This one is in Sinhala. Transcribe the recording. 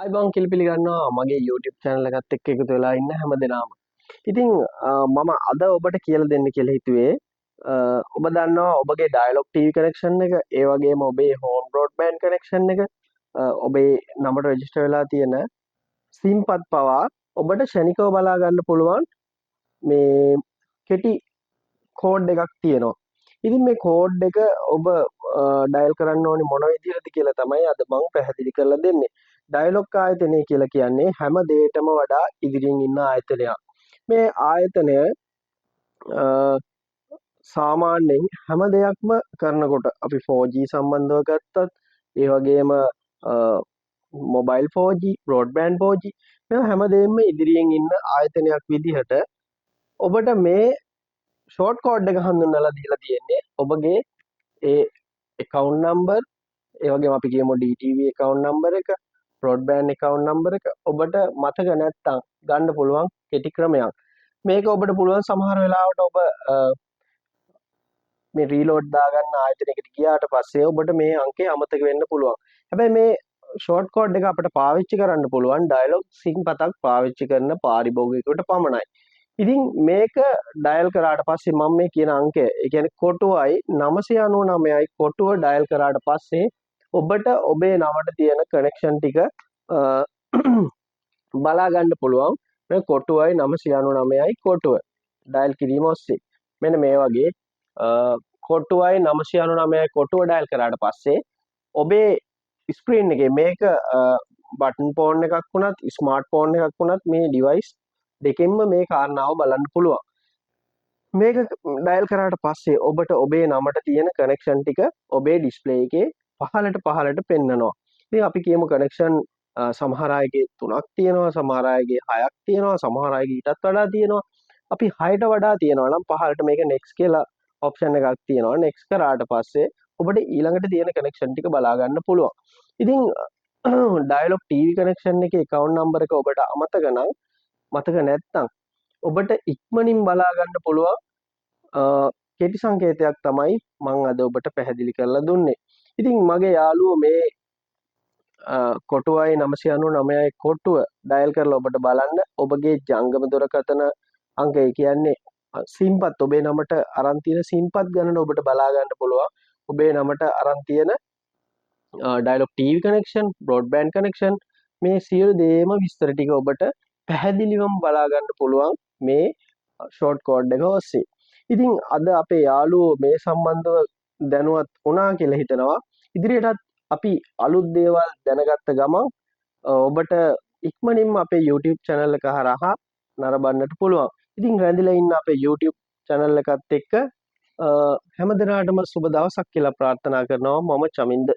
අයිබං පිළිගන්නවා මගේ YouTube channel එකත් එක්ක එකතු වෙලා ඉන්න හැමදෙනාම. ඉතින් මම අද ඔබට කියලා දෙන්න කියලා හිතුවේ ඔබ දන්නවා ඔබගේ Dialog TV connection එක ඒ වගේම ඔබේ home broadband connection එක ඔබේ නමට register වෙලා තියෙන SIM පත් පවා ඔබට ෂණිකව බලා ගන්න පුළුවන් මේ කෙටි කෝඩ් එකක් තියෙනවා. ඉතින් මේ කෝඩ් එක ඔබ ඩයල් කරන්න ඕනේ මොන විදිහටද කියලා තමයි අද මම පැහැදිලි කරලා දෙන්නේ. ඩයලොග් ආයතනය කියලා කියන්නේ හැම දෙයකටම වඩා ඉදිරියෙන් ඉන්න ආයතනයක්. මේ ආයතනය සාමාන්‍යයෙන් හැම දෙයක්ම කරනකොට අපි 4G සම්බන්ධව ගත්තත් ඒ වගේම මොබයිල් 4G, broadband 4G මේ හැම දෙයක්ම ඉදිරියෙන් ඉන්න ආයතනයක් විදිහට ඔබට මේ ෂෝට් කෝඩ් එක හඳුන්වලා දීලා තියෙන්නේ ඔබගේ ඒ account number ඒ වගේම අපි කියමු DTV account number එක broadband account number එක ඔබට මතක නැත්නම් ගන්න පුළුවන් කෙටි ක්‍රමයක්. මේක ඔබට පුළුවන් සමහර වෙලාවට ඔබ මේ රීලෝඩ් දාගන්න ආයතනයකට ගියාට පස්සේ ඔබට මේ අංකය අමතක වෙන්න පුළුවන්. හැබැයි මේ ෂෝට් කෝඩ් එක අපිට පාවිච්චි කරන්න පුළුවන් ඩයලොග් සිං පතක් පාවිච්චි කරන පාරිභෝගිකයෙකුට පමණයි. ඉතින් මේක ඩයල් කරාට පස්සේ මම මේ කියන අංකය ඒ කියන්නේ කොටුවයි 999යි කොටුව ඩයල් කරාට පස්සේ ඔබට ඔබේ නමට තියෙන කනෙක්ෂන් ටික බලා ගන්න පුළුවන් මේ කොටුවයි 999යි කොටුව ඩයල් කිරීම ඔස්සේ. මෙන්න මේ වගේ කොටුවයි 999යි කොටුව ඩයල් කරාට පස්සේ ඔබේ ස්ක්‍රීන් එකේ මේක බටන් ෆෝන් එකක් වුණත් ස්මාර්ට් ෆෝන් එකක් වුණත් මේ ඩිවයිස් දෙකෙන්ම මේ කාරණාව බලන්න පුළුවන්. මේක ඩයල් කරාට පස්සේ ඔබට ඔබේ නමට තියෙන කනෙක්ෂන් ටික ඔබේ ඩිස්ප්ලේ එකේ පහළට පෙන්නනවා. ඉතින් අපි කියමු කනෙක්ෂන් සමහර අයගේ 3ක් තියෙනවා, සමහර අයගේ 6ක් තියෙනවා, සමහර අයගේ ඊටත් වඩා තියෙනවා. අපි 6ට වඩා තියෙනවා නම් පහළට මේක next කියලා ඔප්ෂන් එකක් තියෙනවා. next කරාට පස්සේ ඔබට ඊළඟට තියෙන කනෙක්ෂන් ටික බලා ගන්න පුළුවන්. ඉතින් Dialog TV connection එකේ account number එක ඔබට මතක නැත්නම් ඔබට ඉක්මනින් බලා ගන්න පුළුවන් කෙටි සංකේතයක් තමයි මම අද ඔබට පැහැදිලි කරලා දුන්නේ. ඉතින් මගේ යාළුවෝ මේ කොටුවයි 999යි කොටුව ඩයල් කරලා ඔබට බලන්න ඔබගේ ජංගම දුරකථන අංකය කියන්නේ සිම්පත් ඔබේ නමට අරන් තියෙන සිම්පත් ගණන ඔබට බලා ගන්න පුළුවන්. ඔබේ නමට අරන් තියෙන Dialog TV connection, broadband connection මේ සියලු දේම විස්තර ටික ඔබට පැහැදිලිවම බලා ගන්න පුළුවන් මේ ෂෝට් කෝඩ් එක ඔස්සේ. ඉතින් අද අපේ යාළුවෝ මේ සම්බන්ධව දැනුවත් වුණා කියලා හිතනවා. ඉදිරියටත් අපි අලුත් දේවල් දැනගත්ත ගමන් ඔබට ඉක්මනින්ම අපේ YouTube channel එක හරහා නරඹන්නට පුළුවන්. ඉතින් රැඳිලා ඉන්න අපේ YouTube channel එකත් එක්ක හැමදෙනාටම සුබ දවසක් කියලා ප්‍රාර්ථනා කරනවා. මම චමින්ද